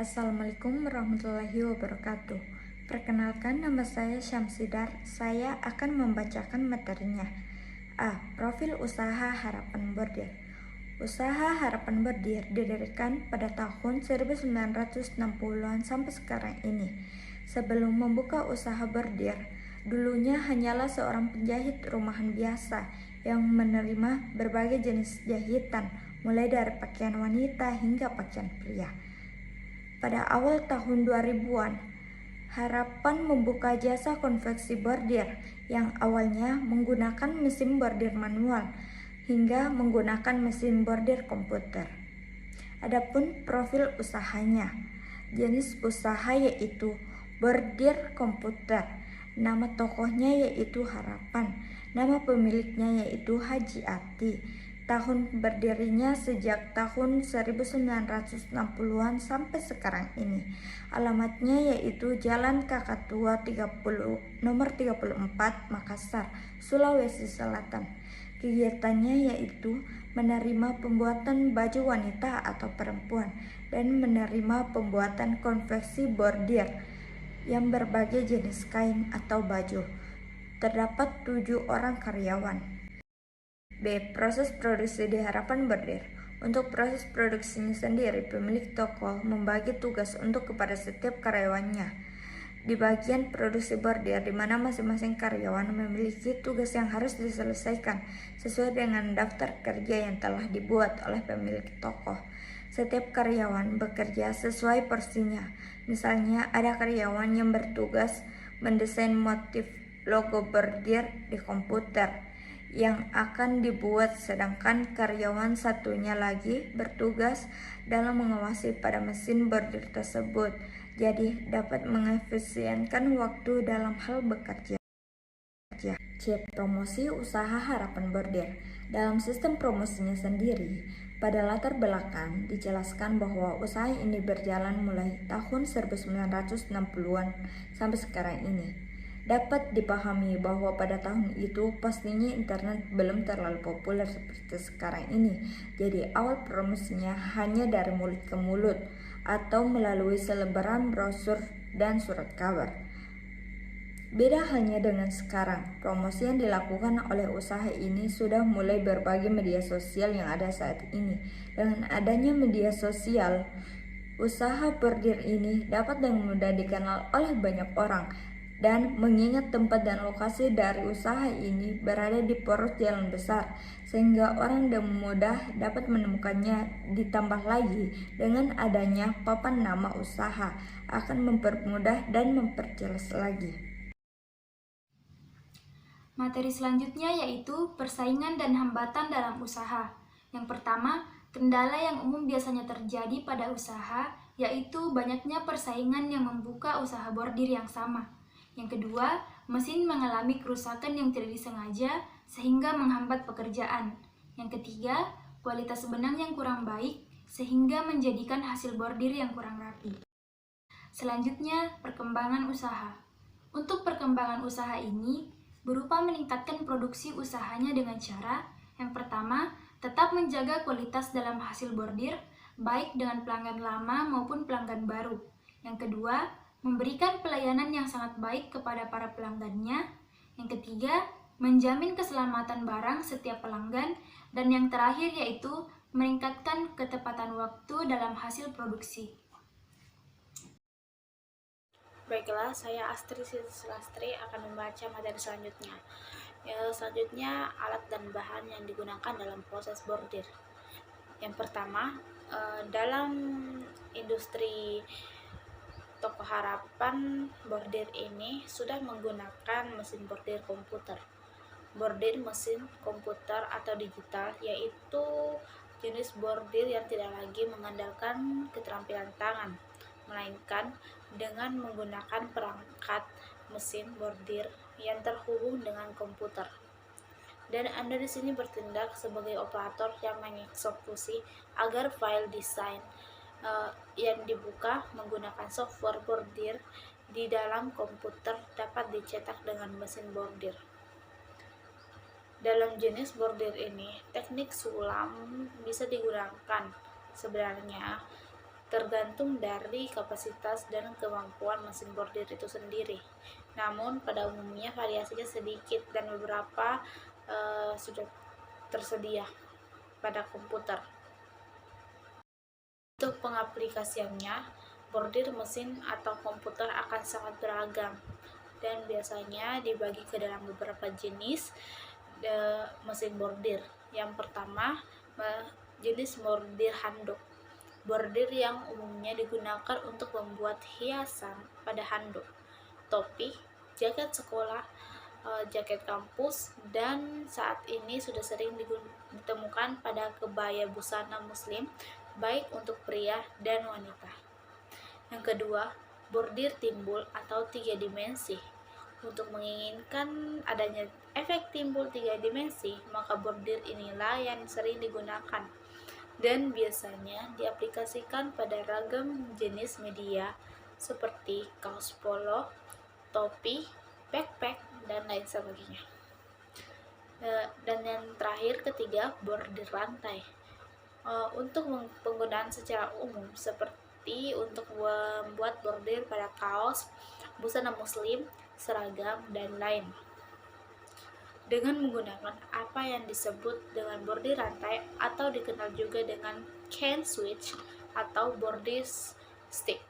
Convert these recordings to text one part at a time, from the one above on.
Assalamualaikum warahmatullahi wabarakatuh. Perkenalkan, nama saya Syamsidar. Saya akan membacakan materinya. A. Profil usaha Harapan Bordir. Usaha Harapan Bordir didirikan pada tahun 1960-an sampai sekarang ini. Sebelum membuka usaha bordir, dulunya hanyalah seorang penjahit rumahan biasa yang menerima berbagai jenis jahitan, mulai dari pakaian wanita hingga pakaian pria. Pada awal tahun 2000-an, Harapan membuka jasa konveksi bordir yang awalnya menggunakan mesin bordir manual hingga menggunakan mesin bordir komputer. Adapun profil usahanya, jenis usaha yaitu bordir komputer, nama tokohnya yaitu Harapan, nama pemiliknya yaitu Haji Ati. Tahun berdirinya sejak tahun 1960-an sampai sekarang ini. Alamatnya yaitu Jalan Kakatua 30, nomor 34, Makassar, Sulawesi Selatan. Kegiatannya yaitu menerima pembuatan baju wanita atau perempuan dan menerima pembuatan konveksi bordir yang berbagai jenis kain atau baju. Terdapat 7 orang karyawan. B. Proses produksi di Harapan Bordir. Untuk proses produksinya sendiri, pemilik toko membagi tugas kepada setiap karyawannya di bagian produksi bordir, di mana masing-masing karyawan memiliki tugas yang harus diselesaikan sesuai dengan daftar kerja yang telah dibuat oleh pemilik toko. Setiap karyawan bekerja sesuai porsinya. Misalnya, ada karyawan yang bertugas mendesain motif logo bordir di komputer yang akan dibuat, sedangkan karyawan satunya lagi bertugas dalam mengawasi pada mesin bordir tersebut, jadi dapat mengefisienkan waktu dalam hal bekerja. C. Promosi usaha Harapan Bordir. Dalam sistem promosinya sendiri, pada latar belakang dijelaskan bahwa usaha ini berjalan mulai tahun 1960-an sampai sekarang ini. Dapat dipahami bahwa pada tahun itu pastinya internet belum terlalu populer seperti sekarang ini. Jadi awal promosinya hanya dari mulut ke mulut atau melalui selebaran brosur dan surat kabar. Beda halnya dengan sekarang, promosi yang dilakukan oleh usaha ini sudah mulai berbagai media sosial yang ada saat ini. Dengan adanya media sosial, usaha bordir ini dapat dengan mudah dikenal oleh banyak orang. Dan mengingat tempat dan lokasi dari usaha ini berada di poros jalan besar, sehingga orang dengan mudah dapat menemukannya. Ditambah lagi dengan adanya papan nama usaha akan mempermudah dan memperjelas lagi. Materi selanjutnya yaitu persaingan dan hambatan dalam usaha. Yang pertama, kendala yang umum biasanya terjadi pada usaha yaitu banyaknya persaingan yang membuka usaha bordir yang sama. Yang kedua, mesin mengalami kerusakan yang tidak disengaja sehingga menghambat pekerjaan. Yang ketiga, kualitas benang yang kurang baik sehingga menjadikan hasil bordir yang kurang rapi. Selanjutnya, perkembangan usaha. Untuk perkembangan usaha ini berupa meningkatkan produksi usahanya dengan cara yang pertama, tetap menjaga kualitas dalam hasil bordir, baik dengan pelanggan lama maupun pelanggan baru. Yang kedua, memberikan pelayanan yang sangat baik kepada para pelanggannya. Yang ketiga, menjamin keselamatan barang setiap pelanggan. Dan yang terakhir yaitu meningkatkan ketepatan waktu dalam hasil produksi. Baiklah, saya Astri Lastri akan membaca materi selanjutnya. Selanjutnya, alat dan bahan yang digunakan dalam proses bordir. Yang pertama, dalam industri Toko Harapan bordir ini sudah menggunakan mesin bordir komputer. Bordir mesin komputer atau digital yaitu jenis bordir yang tidak lagi mengandalkan keterampilan tangan, melainkan dengan menggunakan perangkat mesin bordir yang terhubung dengan komputer. Dan Anda di sini bertindak sebagai operator yang mengeksekusi agar file desain yang dibuka menggunakan software bordir di dalam komputer dapat dicetak dengan mesin bordir. Dalam jenis bordir ini, teknik sulam bisa digunakan. Sebenarnya, tergantung dari kapasitas dan kemampuan mesin bordir itu sendiri. Namun pada umumnya variasinya sedikit dan beberapa sudah tersedia pada komputer. Untuk pengaplikasiannya, bordir mesin atau komputer akan sangat beragam dan biasanya dibagi ke dalam beberapa jenis mesin bordir. Yang pertama, jenis bordir handuk. Bordir yang umumnya digunakan untuk membuat hiasan pada handuk, topi, jaket sekolah, jaket kampus, dan saat ini sudah sering ditemukan pada kebaya busana muslim, baik untuk pria dan wanita. Yang kedua, bordir timbul atau 3 dimensi. Untuk menginginkan adanya efek timbul 3 dimensi, maka bordir inilah yang sering digunakan dan biasanya diaplikasikan pada ragam jenis media seperti kaos polo, topi, backpack, dan lain sebagainya. Dan yang terakhir, ketiga, bordir rantai. Untuk penggunaan secara umum seperti untuk membuat bordir pada kaos, busana muslim, seragam, dan lain. Dengan menggunakan apa yang disebut dengan bordir rantai atau dikenal juga dengan can switch atau bordir stick.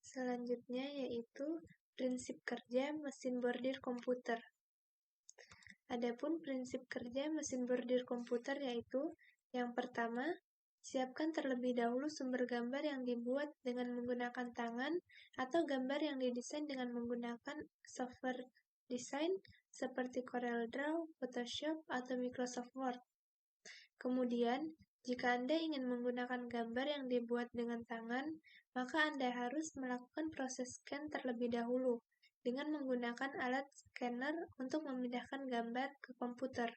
Selanjutnya yaitu prinsip kerja mesin bordir komputer. Adapun prinsip kerja mesin bordir komputer yaitu yang pertama, siapkan terlebih dahulu sumber gambar yang dibuat dengan menggunakan tangan atau gambar yang didesain dengan menggunakan software desain seperti CorelDRAW, Photoshop, atau Microsoft Word. Kemudian, jika Anda ingin menggunakan gambar yang dibuat dengan tangan, maka Anda harus melakukan proses scan terlebih dahulu dengan menggunakan alat scanner untuk memindahkan gambar ke komputer.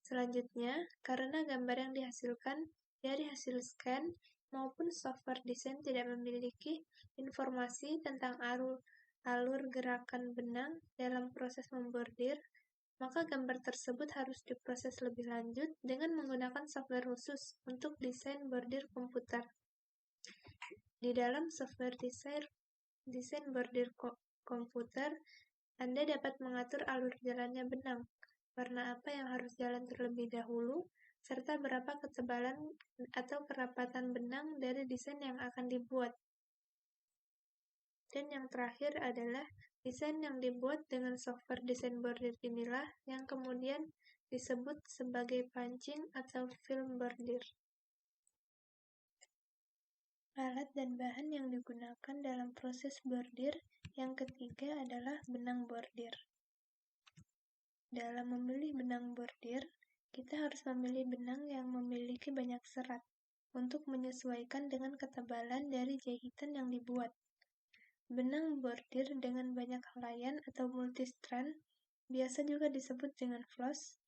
Selanjutnya, karena gambar yang dihasilkan dari hasil scan maupun software desain tidak memiliki informasi tentang alur gerakan benang dalam proses membordir, maka gambar tersebut harus diproses lebih lanjut dengan menggunakan software khusus untuk desain bordir komputer. Di dalam software desain bordir komputer, Anda dapat mengatur alur jalannya benang, warna apa yang harus jalan terlebih dahulu, serta berapa ketebalan atau kerapatan benang dari desain yang akan dibuat. Dan yang terakhir adalah desain yang dibuat dengan software desain bordir inilah yang kemudian disebut sebagai pancing atau film bordir. Alat dan bahan yang digunakan dalam proses bordir yang ketiga adalah benang bordir. Dalam memilih benang bordir, kita harus memilih benang yang memiliki banyak serat untuk menyesuaikan dengan ketebalan dari jahitan yang dibuat. Benang bordir dengan banyak helaian atau multistrand, biasa juga disebut dengan floss,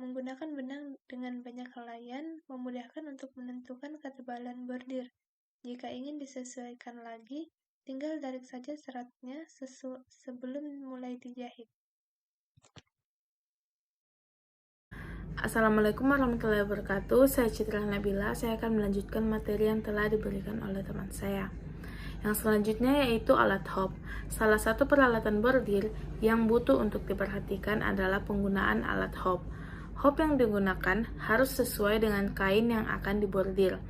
menggunakan benang dengan banyak helaian memudahkan untuk menentukan ketebalan bordir. Jika ingin disesuaikan lagi, tinggal tarik saja seratnya sebelum mulai dijahit. Assalamualaikum warahmatullahi wabarakatuh. Saya Citra Nabila. Saya akan melanjutkan materi yang telah diberikan oleh teman saya. Yang selanjutnya yaitu alat hop. Salah satu peralatan bordir yang butuh untuk diperhatikan adalah penggunaan alat hop. Hop yang digunakan harus sesuai dengan kain yang akan dibordir.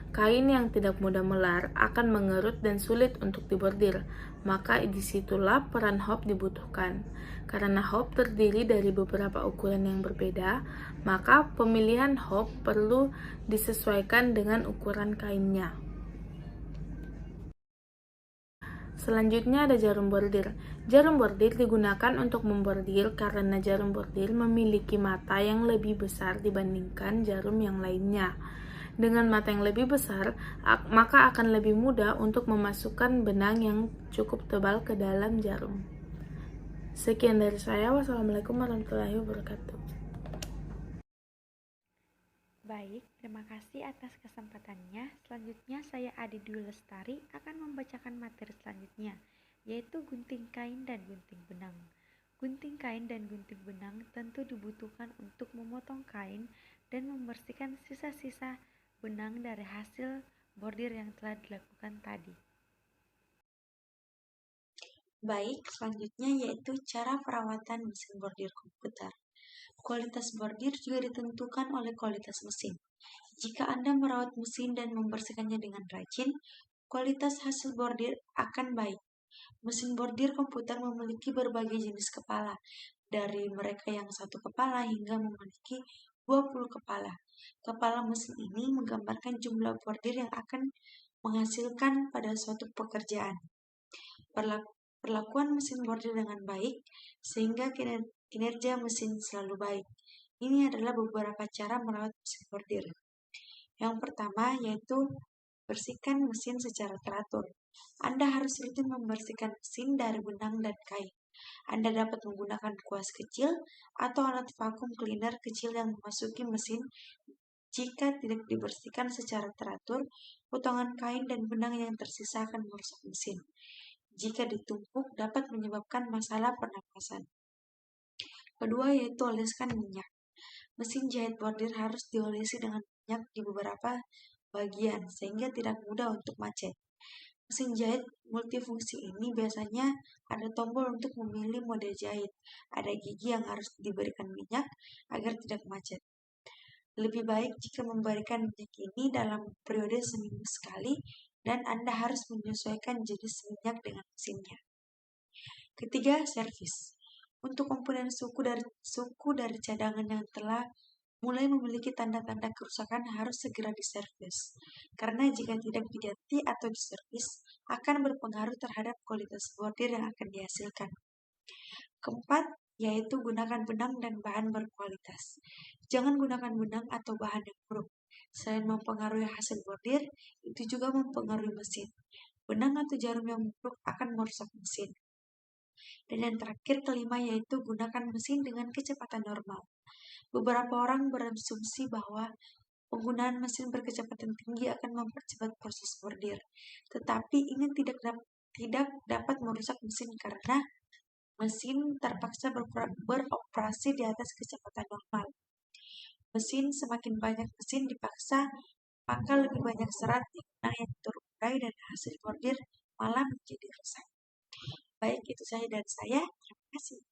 Kain yang tidak mudah melar akan mengerut dan sulit untuk dibordir, maka disitulah peran hop dibutuhkan. Karena hop terdiri dari beberapa ukuran yang berbeda, maka pemilihan hop perlu disesuaikan dengan ukuran kainnya. Selanjutnya ada jarum bordir. Jarum bordir digunakan untuk membordir karena jarum bordir memiliki mata yang lebih besar dibandingkan jarum yang lainnya. Dengan mata yang lebih besar, maka akan lebih mudah untuk memasukkan benang yang cukup tebal ke dalam jarum. Sekian dari saya. Wassalamualaikum warahmatullahi wabarakatuh. Baik, terima kasih atas kesempatannya. Selanjutnya saya Adi Dwi Lestari akan membacakan materi selanjutnya, yaitu gunting kain dan gunting benang. Gunting kain dan gunting benang tentu dibutuhkan untuk memotong kain dan membersihkan sisa-sisa benang dari hasil bordir yang telah dilakukan tadi. Baik, selanjutnya yaitu cara perawatan mesin bordir komputer. Kualitas bordir juga ditentukan oleh kualitas mesin. Jika Anda merawat mesin dan membersihkannya dengan rajin, kualitas hasil bordir akan baik. Mesin bordir komputer memiliki berbagai jenis kepala, dari mereka yang satu kepala hingga memiliki 20 kepala. Kepala mesin ini menggambarkan jumlah bordir yang akan menghasilkan pada suatu pekerjaan. Perlakuan mesin bordir dengan baik, sehingga kinerja mesin selalu baik. Ini adalah beberapa cara merawat mesin bordir. Yang pertama yaitu bersihkan mesin secara teratur. Anda harus rutin membersihkan mesin dari benang dan kain. Anda dapat menggunakan kuas kecil atau alat vakum cleaner kecil yang memasuki mesin. Jika tidak dibersihkan secara teratur, potongan kain dan benang yang tersisa akan merusak mesin. Jika ditumpuk, dapat menyebabkan masalah pernapasan. Kedua yaitu oleskan minyak. Mesin jahit bordir harus diolesi dengan minyak di beberapa bagian, sehingga tidak mudah untuk macet. Mesin jahit multifungsi ini biasanya ada tombol untuk memilih mode jahit. Ada gigi yang harus diberikan minyak agar tidak macet. Lebih baik jika memberikan minyak ini dalam periode seminggu sekali, dan Anda harus menyesuaikan jenis minyak dengan mesinnya. Ketiga, servis. Untuk komponen suku dari cadangan yang telah mulai memiliki tanda-tanda kerusakan harus segera diservis, karena jika tidak diganti atau diservis akan berpengaruh terhadap kualitas bordir yang akan dihasilkan. Keempat, yaitu gunakan benang dan bahan berkualitas. Jangan gunakan benang atau bahan yang buruk. Selain mempengaruhi hasil bordir, itu juga mempengaruhi mesin. Benang atau jarum yang buruk akan merusak mesin. Dan yang terakhir, kelima, yaitu gunakan mesin dengan kecepatan normal. Beberapa orang berasumsi bahwa penggunaan mesin berkecepatan tinggi akan mempercepat proses bordir, tetapi ini tidak dapat merusak mesin karena mesin terpaksa beroperasi di atas kecepatan normal. Semakin banyak mesin dipaksa, maka lebih banyak serat di benang yang terurai dan hasil bordir malah menjadi rusak. Baik, itu saja dari saya. Terima kasih.